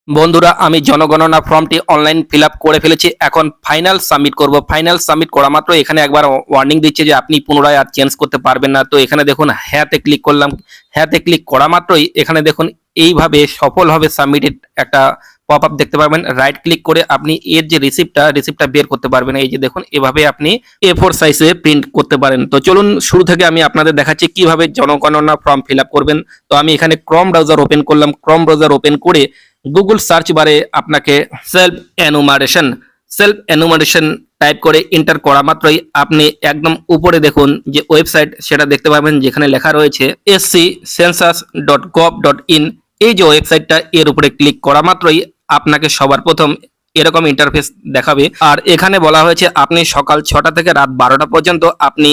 বন্ধুরা, আমি জনগণনা ফর্মটি অনলাইন ফিল আপ করে ফেলেছি। এখন ফাইনাল সাবমিট করব। ফাইনাল সাবমিট করা মাত্র এখানে একবার ওয়ার্নিং দিচ্ছে যে আপনি পুনরায় আর চেঞ্জ করতে পারবেন না। তো এখানে দেখুন হ্যাঁতে ক্লিক করলাম। হ্যাঁতে ক্লিক করা মাত্রই এখানে দেখুন এইভাবে সফলভাবে সাবমিটেড একটা পপ আপ দেখতে পারবেন। রাইট ক্লিক করে আপনি এর যে রিসিপ্টটা বের করতে পারবেন। এই যে দেখুন এভাবে আপনি A4 সাইজে প্রিন্ট করতে পারেন। তো চলুন শুরু থেকে আমি আপনাদের দেখাচ্ছি কিভাবে জনগণনা ফর্ম ফিল আপ করবেন। তো আমি এখানে ক্রোম ব্রাউজার ওপেন করলাম। ক্রোম ব্রাউজার ওপেন করে গুগল সার্চ বারে আপনাকে সেলফ এনুমারেশন টাইপ করে এন্টার করা মাত্রই আপনি একদম উপরে দেখুন যে ওয়েবসাইট সেটা দেখতে পাবেন, যেখানে লেখা রয়েছে sccensus.gov.in। এই যে ওয়েবসাইটটা, এর উপরে ক্লিক করা মাত্রই আপনাকে সবার প্রথম এরকম ইন্টারফেস দেখাবে। আর এখানে বলা হয়েছে আপনি সকাল 6টা থেকে রাত 12টা পর্যন্ত আপনি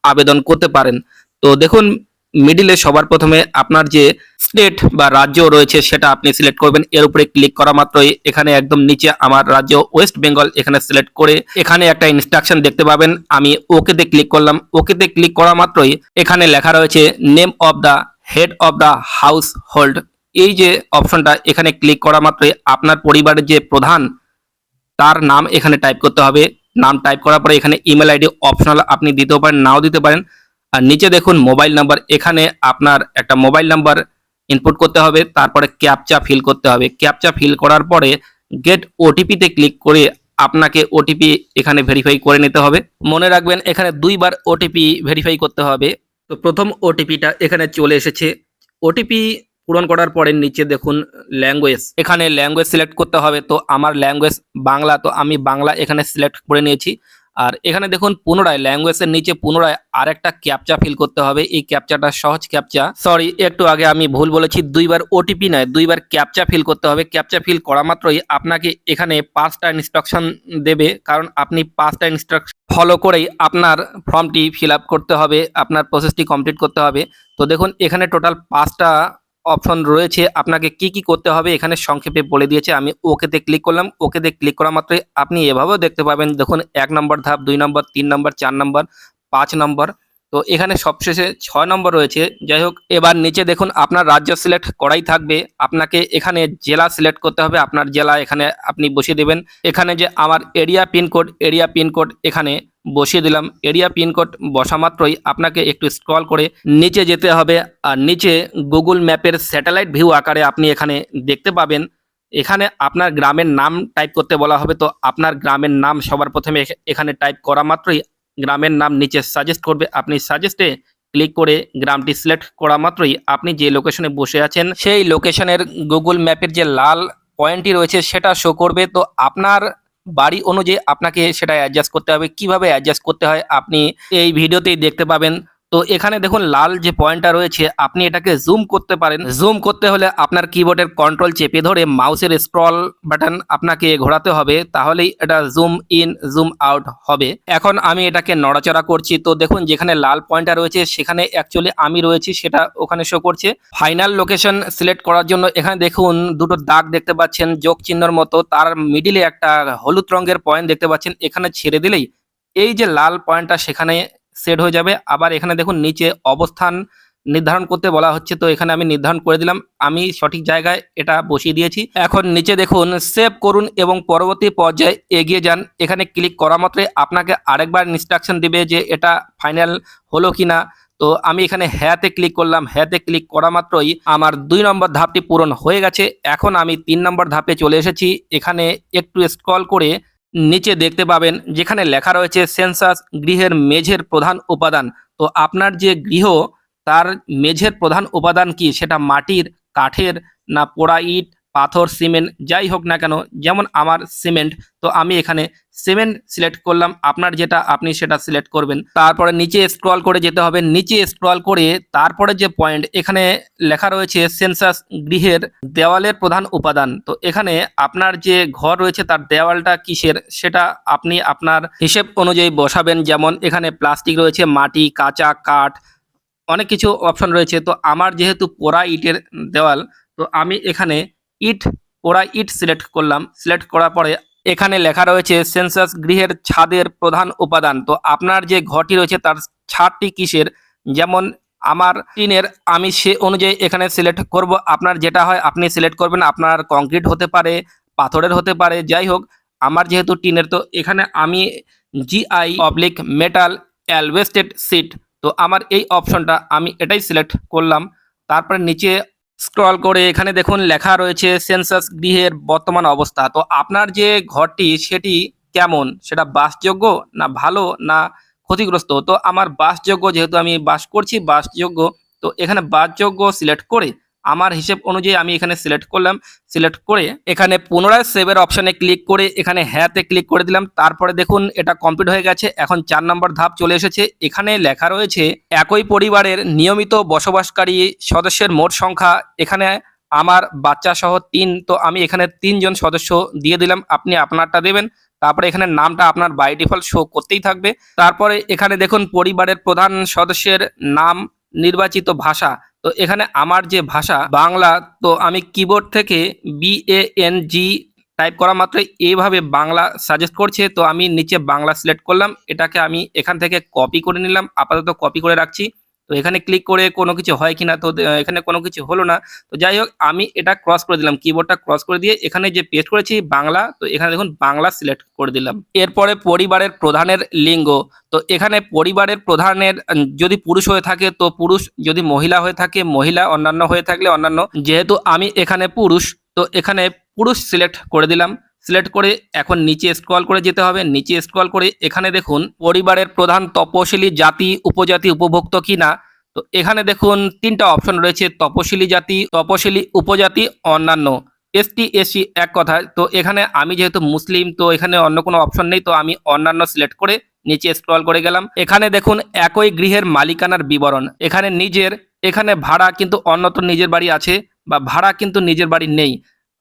আবেদন করতে পারেন। তো দেখুন মিডিলে সবার প্রথমে আপনার যে স্টেট বা রাজ্য রয়েছে সেটা আপনি সিলেক্ট করবেন। এর উপরে ক্লিক করা মাত্রই এখানে একদম নিচে আমার রাজ্য ওয়েস্ট বেঙ্গল এখানে সিলেক্ট করে এখানে একটা ইনস্ট্রাকশন দেখতে পাবেন। আমি ওকেতে ক্লিক করলাম। ওকেতে ক্লিক করা মাত্রই এখানে লেখা রয়েছে name of the head of the house hold. এই যে অপশনটা, এখানে ক্লিক করা মাত্রই আপনার পরিবারের যে প্রধান তার নাম এখানে টাইপ করতে হবে। নাম টাইপ করার পরে এখানে ইমেল আইডি অপশনাল আপনি দিতেও পারেন, নাও দিতে পারেন। আর নিচে দেখুন মোবাইল নাম্বার, এখানে আপনার একটা মোবাইল নাম্বার ইনপুট করতে হবে। তারপরে ক্যাপচা ফিল করতে হবে। ক্যাপচা ফিল করার পরে গেট ওটিপিতে ক্লিক করে আপনাকে ওটিপি এখানে ভেরিফাই করে নিতে হবে। মনে রাখবেন এখানে 2বার ওটিপি ভেরিফাই করতে হবে। তো প্রথম ওটিপিটা এখানে চলে এসেছে। ওটিপি পূরণ করার পরে নিচে দেখুন ল্যাঙ্গুয়েজ, এখানে ল্যাঙ্গুয়েজ সিলেক্ট করতে হবে। তো আমার ল্যাঙ্গুয়েজ বাংলা, তো আমি বাংলা এখানে সিলেক্ট করে নিয়েছি। আর এখানে দেখুন পুনরায় ল্যাঙ্গুয়েজের নিচে পুনরায় আরেকটা ক্যাপচা ফিল করতে হবে। এই ক্যাপচাটা সহজ ক্যাপচা, সরি একটু আগে আমি ভুল বলেছি, 2বার ওটিপি নয় 2বার ক্যাপচা ফিল করতে হবে। ক্যাপচা ফিল করা মাত্রই আপনাকে এখানে 5টা ইনস্ট্রাকশন দেবে, কারণ আপনি 5টা ইনস্ট্রাকশন ফলো করেই আপনার ফর্মটি ফিল আপ করতে হবে, আপনার প্রসেসটি কমপ্লিট করতে হবে। তো দেখুন এখানে টোটাল 5টা অপশন রয়েছে, আপনাকে কি কি করতে হবে এখানে সংক্ষেপে বলে দিয়েছে। আমি ওকেতে ক্লিক করলাম। ওকেতে ক্লিক করা মাত্রই আপনি এভাবেও দেখতে পাবেন, দেখুন 1 নম্বর ধাপ, 2 নম্বর, 3 নম্বর, 4 নম্বর, 5 নম্বর। তো এখানে সবশেষে 6 নম্বর রয়েছে। যাই হোক, এবার নিচে দেখুন আপনার রাজ্য সিলেক্ট করাই থাকবে। আপনাকে এখানে জেলা সিলেক্ট করতে হবে। আপনার জেলা এখানে আপনি বসিয়ে দেবেন। এখানে যে আমার এরিয়া পিনকোড এখানে বসিয়ে দিলাম। এরিয়া পিনকোড বসা মাত্রই আপনাকে একটু স্ক্রল করে নিচে যেতে হবে। আর নিচে গুগল ম্যাপের স্যাটেলাইট ভিউ আকারে আপনি এখানে দেখতে পাবেন। এখানে আপনার গ্রামের নাম টাইপ করতে বলা হবে। তো আপনার গ্রামের নাম সবার প্রথমে এখানে টাইপ করা মাত্রই গ্রামের নাম নিচে সাজেস্ট করবে। আপনি সাজেস্টে ক্লিক করে গ্রামটি সিলেক্ট করা মাত্রই আপনি যে লোকেশনে বসে আছেন সেই লোকেশনের গুগল ম্যাপের যে লাল পয়েন্টটি রয়েছে সেটা শো করবে। তো আপনার বাড়ি অনুযায়ী আপনাকে সেটা অ্যাডজাস্ট করতে হবে। কিভাবে অ্যাডজাস্ট করতে হয় আপনি এই ভিডিওতেই দেখতে পাবেন। তো এখানে দেখুন লাল যে পয়েন্টটা রয়েছে আপনি এটাকে জুম করতে পারেন। জুম করতে হলে আপনার কিবোর্ডের কন্ট্রোল চেপে ধরে মাউসের স্ক্রল বাটন আপনাকে ঘোরাতে হবে, তাহলেই এটা জুম ইন জুম আউট হবে। এখন আমি এটাকে নড়াচড়া করছি। তো দেখুন যেখানে লাল পয়েন্টটা রয়েছে সেখানে অ্যাকচুয়ালি আমি রয়েছি, সেটা ওখানে শো করছে। ফাইনাল লোকেশন সিলেক্ট করার জন্য এখানে দেখুন দুটো দাগ দেখতে পাচ্ছেন যোগ চিহ্নর মতো, তার মিডিলে একটা হলুদ রঙের পয়েন্ট দেখতে পাচ্ছেন। এখানে ছেড়ে দিলেই এই যে লাল পয়েন্টটা সেখানে সেট হয়ে যাবে। আবার এখানে দেখুন নিচে অবস্থান নির্ধারণ করতে বলা হচ্ছে। তো এখানে আমি নির্ধারণ করে দিলাম, আমি সঠিক জায়গায় এটা বসিয়ে দিয়েছি। এখন নিচে দেখুন সেভ করুন এবং পরবর্তী পর্যায়ে এগিয়ে যান। এখানে ক্লিক করা মাত্রই আপনাকে আরেকবার ইনস্ট্রাকশন দিবে যে এটা ফাইনাল হলো কিনা। তো আমি এখানে হ্যাঁতে ক্লিক করলাম। হ্যাঁতে ক্লিক করা মাত্রই আমার 2 নম্বর ধাপটি পূরণ হয়ে গেছে। এখন আমি 3 নম্বর ধাপে চলে এসেছি। এখানে একটু স্ক্রল করে নিচে দেখতে পাবেন যেখানে লেখা রয়েছে সেন্সাস গৃহের মেঝের প্রধান উপাদান। তো আপনার যে গৃহ তার মেঝের প্রধান উপাদান কি, সেটা মাটির, কাঠের, না পোড়া ইট, পাথর, সিমেন্ট, যাই হোক না কেন, যেমন আমার সিমেন্ট। তো আমি এখানে সিমেন্ট সিলেক্ট করলাম। আপনার যেটা আপনি সেটা সিলেক্ট করবেন। তারপরে নিচে স্ক্রল করে যেতে হবে। নিচে স্ক্রল করে তারপরে যে পয়েন্ট এখানে লেখা রয়েছে সেন্সাস গৃহের দেওয়ালের প্রধান উপাদান। তো এখানে আপনার যে ঘর রয়েছে তার দেওয়ালটা কিসের সেটা আপনি আপনার হিসেব অনুযায়ী বসাবেন। যেমন এখানে প্লাস্টিক রয়েছে, মাটি, কাঁচা কাঠ, অনেক কিছু অপশন রয়েছে। তো আমার যেহেতু পোড়া ইটের দেওয়াল, তো আমি এখানে পোড়া ইট সিলেক্ট করলাম। সিলেক্ট করার পরে এখানে লেখা রয়েছে সেন্সাস গৃহের ছাদের প্রধান উপাদান। তো আপনার যে ঘরটি রয়েছে তার ছাদটি কিসের, যেমন আমার টিনের আমি সে অনুযায়ী এখানে সিলেক্ট করব। আপনার যেটা হয় আপনি সিলেক্ট করবেন, আপনার কংক্রিট হতে পারে, পাথরের হতে পারে, যাই হোক। আমার যেহেতু টিনের, তো এখানে আমি GI/মেটাল অ্যালভেস্টেড সিট, তো আমার এই অপশনটা আমি এটাই সিলেক্ট করলাম। তারপরে নিচে স্ক্রল করে এখানে দেখুন লেখা রয়েছে সেন্সাস গৃহের বর্তমান অবস্থা। তো আপনার যে ঘরটি সেটি কেমন, সেটা বাসযোগ্য না ভালো না ক্ষতিগ্রস্ত। তো আমার বাসযোগ্য, যেহেতু আমি বাস করছি বাসযোগ্য, তো এখানে বাসযোগ্য সিলেক্ট করে আমার হিসেব অনুযায়ী আমি এখানে সিলেক্ট করলাম। সিলেক্ট করে এখানে পুনরায় সেভের অপশনে ক্লিক করে এখানে হ্যাঁতে ক্লিক করে দিলাম। তারপরে দেখুন এটা কমপ্লিট হয়ে গেছে। এখন 4 নম্বর ধাপ চলে এসেছে। এখানে লেখা রয়েছে একই পরিবারের নিয়মিত বসবাসকারী সদস্যের মোট সংখ্যা। এখানে আমার বাচ্চা সহ 3, তো আমি এখানে 3 জন সদস্য দিয়ে দিলাম। আপনি আপনারটা দেবেন। তারপরে এখানে নামটা আপনার বাই ডিফল্ট শো করতেই থাকবে। তারপরে এখানে দেখুন পরিবারের প্রধান সদস্যের নাম, নির্বাচিত ভাষা। তো এখানে আমার যে ভাষা বাংলা, তো আমি কিবোর্ড থেকে BANG টাইপ করা মাত্রই এইভাবে বাংলা সাজেস্ট করছে, তো আমি নিচে বাংলা সিলেক্ট করলাম। এটাকে আমি এখান থেকে কপি করে নিলাম, আপাতত কপি করে রাখছি। তো এখানে ক্লিক করে কোনো কিছু হয় কিনা, তো এখানে কোনো কিছু হলো না। তো যাই হোক, আমি এটা ক্রস করে দিলাম, কিবোর্ডটা ক্রস করে দিয়ে এখানে যে পেস্ট করেছি বাংলা, তো এখানে দেখুন বাংলা সিলেক্ট করে দিলাম। এরপরে পরিবারের প্রধানের লিঙ্গ। তো এখানে পরিবারের প্রধানের যদি পুরুষ হয়ে থাকে তো পুরুষ, যদি মহিলা হয়ে থাকে মহিলা, অন্যান্য হয়ে থাকলে অন্যান্য। যেহেতু আমি এখানে পুরুষ, তো এখানে পুরুষ সিলেক্ট করে দিলাম। সিলেক্ট করে এখন নিচে স্ক্রল করে যেতে হবে। নিচে স্ক্রল করে এখানে দেখুন পরিবারের প্রধান তপশিলি জাতি, উপজাতি, উপভুক্ত কিনা। তো এখানে দেখুন 3টা অপশন রয়েছে, তপশিলি জাতি, তপশিলি উপজাতি, অন্যান্য, ST/SC এক কথায়। তো এখানে আমি যেহেতু মুসলিম, তো এখানে অন্য কোনো অপশন নেই, তো আমি অন্যান্য সিলেক্ট করে নিচে স্ক্রল করে গেলাম। এখানে দেখুন একই গৃহের মালিকানার বিবরণ। এখানে নিজের, এখানে ভাড়া, কিন্তু অন্যত্র নিজের বাড়ি আছে, বা ভাড়া কিন্তু নিজের বাড়ি নেই।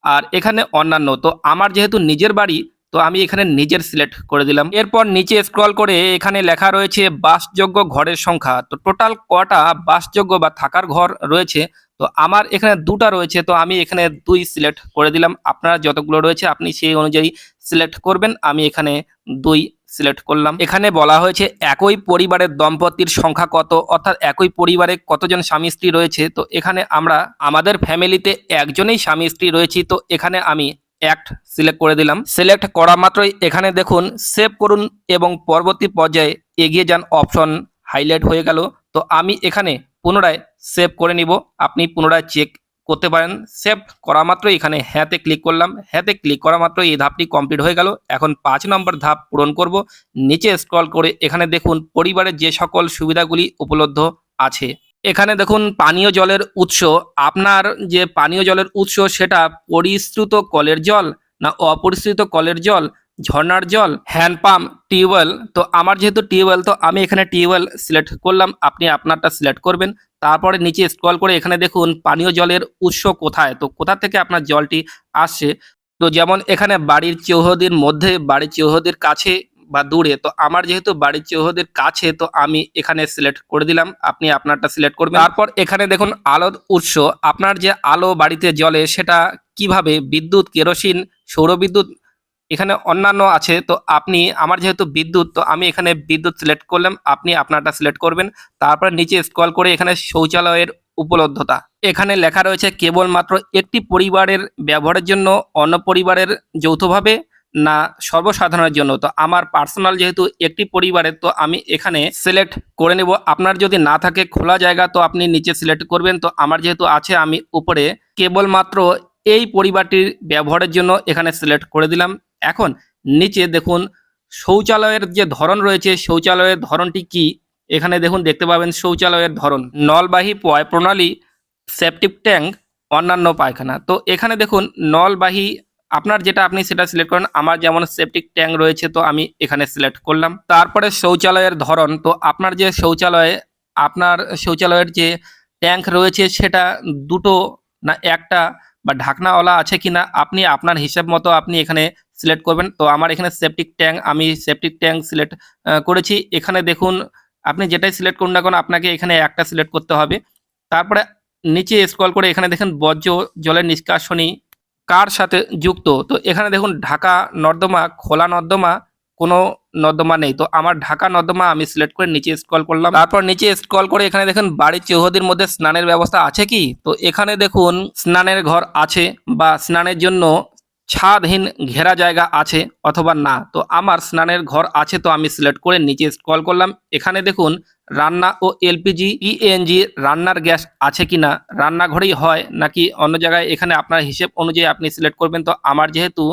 আর এখানে অন্যান্য, তো আমার যেহেতু নিজের বাড়ি, তো আমি এখানে নিজের সিলেক্ট করে দিলাম। এরপর নিচে স্ক্রল করে এখানে লেখা রয়েছে বাসযোগ্য ঘরের সংখ্যা। তো টোটাল কটা বাসযোগ্য বা থাকার ঘর রয়েছে। তো আমার এখানে 2টা রয়েছে, তো আমি এখানে 2 সিলেক্ট করে দিলাম। আপনার যতগুলো রয়েছে আপনি সেই অনুযায়ী সিলেক্ট করবেন। আমি এখানে 2 সিলেক্ট করলাম। এখানে বলা হয়েছে একই পরিবারের দম্পতির সংখ্যা কত, অর্থাৎ একই পরিবারে কতজন স্বামী স্ত্রী রয়েছে। তো এখানে আমরা আমাদের ফ্যামিলিতে একজনই স্বামী স্ত্রী রয়েছি, তো এখানে আমি অ্যাক্ট সিলেক্ট করে দিলাম। সিলেক্ট করা মাত্রই এখানে দেখুন সেভ করুন এবং পরবর্তী পর্যায়ে এগিয়ে যান অপশন হাইলাইট হয়ে গেল। তো আমি এখানে পুনরায় সেভ করে নিব। আপনি পুনরায় চেক করতে পারেন। সেভ করা মাত্রই এখানে হ্যাঁতে ক্লিক করলাম। হ্যাঁতে ক্লিক করা মাত্রই এই ধাপটি কমপ্লিট হয়ে গেল। এখন 5 নম্বর ধাপ পূরণ করব। নিচে স্ক্রল করে এখানে দেখুন পরিবারের যে সকল সুবিধাগুলি উপলব্ধ আছে। এখানে দেখুন পানীয় জলের উৎস। আপনার যে পানীয় জলের উৎস সেটা পরিশ্রুত কলের জল না অপরিশ্রুত কলের জল, ঝর্ণার জল, হ্যান্ডপাম্প, টিউবওয়েল। তো আমার যেহেতু টিউবওয়েল, তো আমি এখানে টিউবওয়েল সিলেক্ট করলাম। আপনি আপনারটা সিলেক্ট করবেন। তারপরে নিচে স্ক্রল করে এখানে দেখুন পানীয় জলের উৎস কোথায়, তো কোথা থেকে আপনার জলটি আসছে। তো যেমন এখানে বাড়ির চৌহদির মধ্যে, বাড়ির চৌহদির কাছে বা দূরে। তো আমার যেহেতু বাড়ির চৌহদির কাছে, তো আমি এখানে সিলেক্ট করে দিলাম। আপনি আপনারটা সিলেক্ট করবেন। তারপর এখানে দেখুন আলোর উৎস। আপনার যে আলো বাড়িতে জ্বলে সেটা কিভাবে, বিদ্যুৎ, কেরোসিন, সৌরবিদ্যুৎ, এখানে অন্যান্য আছে। তো আপনি, আমার যেহেতু বিদ্যুৎ, তো আমি এখানে বিদ্যুৎ সিলেক্ট করলাম। আপনি আপনারটা সিলেক্ট করবেন। তারপর নিচে স্ক্রল করে এখানে শৌচালয়ের উপলব্ধতা। এখানে লেখা রয়েছে কেবলমাত্র একটি পরিবারের ব্যবহারের জন্য, অন্য পরিবারের যৌথভাবে না সর্বসাধারণের জন্য। তো আমার পার্সোনাল যেহেতু একটি পরিবারের, তো আমি এখানে সিলেক্ট করে নেব। আপনার যদি না থাকে খোলা জায়গা, তো আপনি নিচে সিলেক্ট করবেন। তো আমার যেহেতু আছে, আমি উপরে কেবলমাত্র এই পরিবারটির ব্যবহারের জন্য এখানে সিলেক্ট করে দিলাম। এখন নিচে দেখুন শৌচালয়ের যে ধরন রয়েছে, শৌচালয়ের ধরনটি কি। এখানে দেখুন দেখতে পাবেন শৌচালয়ের ধরন নলবাহী পয় প্রণালী, সেপটিক ট্যাঙ্ক, অন্যান্য পায়খানা। তো এখানে দেখুন নলবাহী, আপনার যেটা আপনি সেটা সিলেক্ট করেন। আমার যেমন সেপটিক ট্যাঙ্ক রয়েছে, তো আমি এখানে সিলেক্ট করলাম। তারপরে শৌচালয়ের ধরন। তো আপনার যে শৌচালয়ে, আপনার শৌচালয়ের যে ট্যাঙ্ক রয়েছে সেটা 2টো না 1টা, বা ঢাকনাওয়ালা আছে কিনা, আপনি আপনার হিসাব মতো আপনি এখানে সিলেক্ট করবেন। তো আমার এখানে সেপটিক ট্যাঙ্ক, আমি সেপটিক ট্যাঙ্ক সিলেক্ট করেছি। এখানে দেখুন আপনি যেটাই সিলেক্ট করুন না কেন, আপনাকে এখানে একটা সিলেক্ট করতে হবে। তারপরে নিচে স্ক্রল করে এখানে দেখেন বর্জ্য জলের নিষ্কাশনী কার সাথে যুক্ত। তো এখানে দেখুন ঢাকা নর্দমা, খোলা নর্দমা, কোনো নর্দমা নেই। তো আমার ঢাকা নর্দমা আমি সিলেক্ট করে নিচে স্ক্রল করলাম। তারপর নিচে স্ক্রল করে এখানে দেখুন বাড়ির চৌহদির মধ্যে স্নানের ব্যবস্থা আছে কি? তো এখানে দেখুন স্নানের ঘর আছে বা স্নানের জন্য ছাদহীন ঘেরা জায়গা আছে অথবা না। তো আমার স্নানের ঘর আছে, তো আমি সিলেক্ট করে নিচে স্ক্রল করলাম। এখানে দেখুন রান্না ও এলপিজি ইএনজি রান্নার গ্যাস আছে কিনা, রান্নাঘরেই হয় নাকি অন্য জায়গায়, এখানে আপনার হিসেব অনুযায়ী আপনি সিলেক্ট করবেন। তো আমার যেহেতু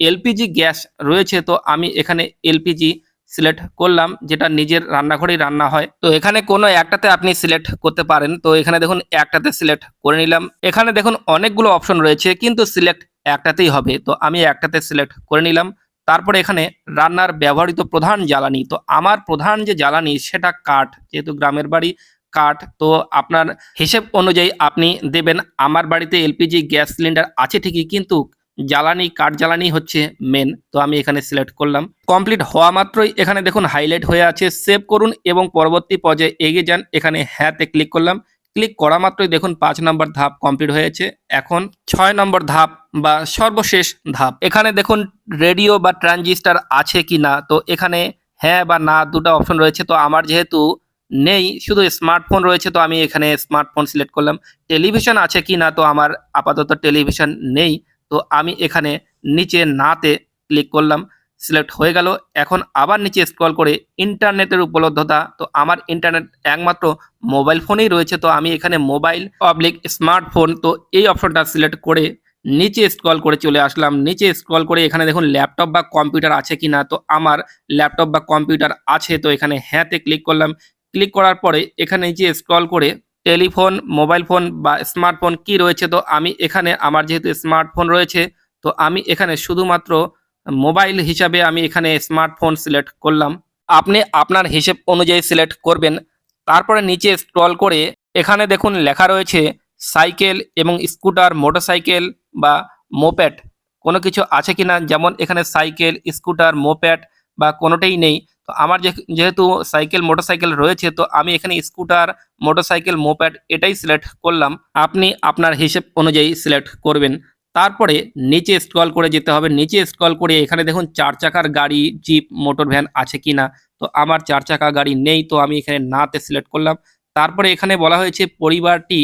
এলপিজি গ্যাস রয়েছে, তো আমি এখানে এলপিজি সিলেক্ট করলাম, যেটা নিজের রান্নাঘরেই রান্না হয়। তো এখানে কোনো একটাতে আপনি সিলেক্ট করতে পারেন। তো এখানে দেখুন একটাতে সিলেক্ট করে নিলাম। এখানে দেখুন অনেকগুলো অপশন রয়েছে, কিন্তু সিলেক্ট একটাতেই হবে। তো আমি একটাতে সিলেক্ট করে নিলাম। তারপরে এখানে রান্নার ব্যবহৃত প্রধান জ্বালানি, তো আমার প্রধান যে জ্বালানি সেটা কাঠ, যেহেতু গ্রামের বাড়ি কাঠ। তো আপনার হিসেব অনুযায়ী আপনি দেবেন। আমার বাড়িতে এলপিজি গ্যাস সিলিন্ডার আছে ঠিকই, কিন্তু জ্বালানি কাঠ জ্বালানি হচ্ছে মেন। তো আমি এখানে সিলেক্ট করলাম। কমপ্লিট হওয়া মাত্রই এখানে দেখুন হাইলাইট হয়ে আছে, সেভ করুন এবং পরবর্তী পর্যায়ে এগিয়ে যান। এখানে হ্যাঁতে ক্লিক করলাম। ক্লিক করা মাত্রই দেখুন 5 নম্বর ধাপ কমপ্লিট হয়েছে। এখন 6 নম্বর ধাপ বা সর্বশেষ ধাপ। এখানে দেখুন রেডিও বা ট্রানজিস্টার আছে কি না। তো এখানে হ্যাঁ বা না দুটো অপশন রয়েছে। তো আমার যেহেতু নেই, শুধু স্মার্টফোন রয়েছে, তো আমি এখানে স্মার্টফোন সিলেক্ট করলাম। টেলিভিশন আছে কি না, তো আমার আপাতত টেলিভিশন নেই। তো আমি এখানে নিচে নাতে ক্লিক করলাম, সিলেক্ট হয়ে গেল। এখন আবার নিচে স্ক্রল করে ইন্টারনেটের উপলব্ধতা, তো আমার ইন্টারনেট একমাত্র মোবাইল ফোনেই রয়েছে। তো আমি এখানে মোবাইল পাবলিক স্মার্টফোন, তো এই অপশনটা সিলেক্ট করে নিচে স্ক্রল করে চলে আসলাম। নিচে স্ক্রল করে এখানে দেখুন ল্যাপটপ বা কম্পিউটার আছে কি না। তো আমার ল্যাপটপ বা কম্পিউটার আছে, তো এখানে হ্যাঁতে ক্লিক করলাম। ক্লিক করার পরে এখানে নিচে স্ক্রল করে টেলিফোন, মোবাইল ফোন বা স্মার্টফোন কি রয়েছে। তো আমি এখানে আমার যেহেতু স্মার্টফোন রয়েছে, তো আমি এখানে শুধুমাত্র মোবাইল হিসাবে আমি এখানে স্মার্টফোন সিলেক্ট করলাম। আপনি আপনার হিসেব অনুযায়ী সিলেক্ট করবেন। তারপরে নিচে স্ক্রল করে এখানে দেখুন লেখা রয়েছে সাইকেল এবং স্কুটার, মোটরসাইকেল বা মোপেড কোনো কিছু আছে কিনা। যেমন এখানে সাইকেল, স্কুটার, মোপেড বা কোনোটাই নেই। তো আমার যেহেতু সাইকেল মোটরসাইকেল রয়েছে, তো আমি এখানে স্কুটার, মোটরসাইকেল, মোপেড এটাই সিলেক্ট করলাম। আপনি আপনার হিসেব অনুযায়ী সিলেক্ট করবেন। তারপরে নিচে স্ক্রল করে যেতে হবে। নিচে স্ক্রল করে এখানে দেখুন 4 চাকার গাড়ি, জিপ, মোটর ভ্যান আছে কিনা। তো আমার 4 চাকা গাড়ি নেই, তো আমি এখানে নাতে সিলেক্ট করলাম। তারপরে এখানে বলা হয়েছে পরিবারটি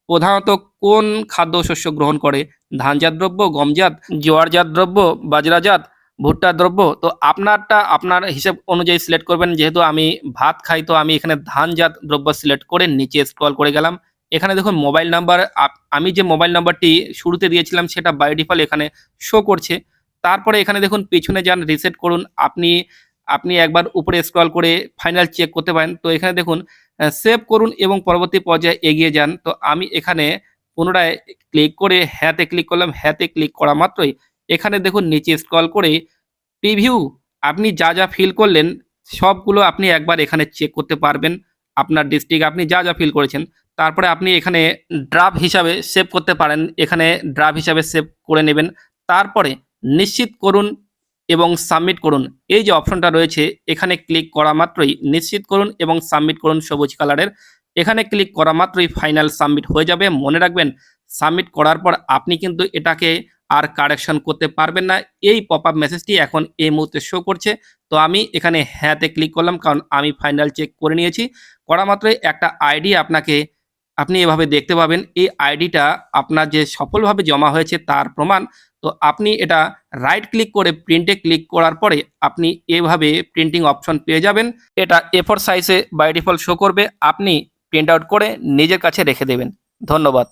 প্রধানত কোন খাদ্যশস্য গ্রহণ করে, ধানজাত দ্রব্য, গমজাত, জোয়ারজাত দ্রব্য, বাজরাজাত, ভুট্টা দ্রব্য। তো আপনারটা আপনার হিসেব অনুযায়ী সিলেক্ট করবেন। যেহেতু আমি ভাত খাই, তো আমি এখানে ধানজাত দ্রব্য সিলেক্ট করে নিচে স্ক্রল করে গেলাম। এখানে দেখুন মোবাইল নাম্বার, আমি যে মোবাইল নাম্বারটি শুরুতে দিয়েছিলাম সেটা বাই ডিফল্ট এখানে শো করছে। তারপরে এখানে দেখুন পিছনে যান, রিসেট করুন। আপনি আপনি একবার উপরে স্ক্রল করে ফাইনাল চেক করতে পারেন। তো এখানে দেখুন সেভ করুন এবং পরবর্তী পর্যায়ে এগিয়ে যান। তো আমি এখানে পুনরায় ক্লিক করে হ্যাঁতে ক্লিক করলাম। হ্যাঁতে ক্লিক করা মাত্রই এখানে দেখুন নিচে স্ক্রল করে প্রিভিউ, আপনি যা যা ফিল করলেন সবগুলো আপনি একবার এখানে চেক করতে পারবেন। আপনার ডিস্ট্রিক্ট আপনি যা যা ফিল করেছেন, তারপরে আপনি এখানে ড্রাফট হিসাবে সেভ করতে পারেন। এখানে ড্রাফট হিসাবে সেভ করে নেবেন। তারপরে নিশ্চিত করুন এবং সাবমিট করুন, এই যে অপশনটা রয়েছে এখানে ক্লিক করা মাত্রই নিশ্চিত করুন এবং সাবমিট করুন সবুজ কালারের। এখানে ক্লিক করা মাত্রই ফাইনাল সাবমিট হয়ে যাবে। মনে রাখবেন সাবমিট করার পর আপনি কিন্তু এটাকে আর কারেকশন করতে পারবেন না। এই পপ আপ মেসেজটি এখন এই মুহূর্তে শো করছে। তো আমি এখানে হ্যাঁতে ক্লিক করলাম, কারণ আমি ফাইনাল চেক করে নিয়েছি। করা মাত্রই একটা আইডি আপনি এভাবে দেখতে পাবেন। এই আইডিটা আপনার যে সফলভাবে জমা হয়েছে তার প্রমাণ। তো আপনি এটা রাইট ক্লিক করে প্রিন্টে ক্লিক করার পরে আপনি এভাবে প্রিন্টিং অপশন পেয়ে যাবেন। এটা A4 সাইজে বাই ডিফল্ট শো করবে। আপনি প্রিন্ট আউট করে নিজের কাছে রেখে দেবেন। ধন্যবাদ।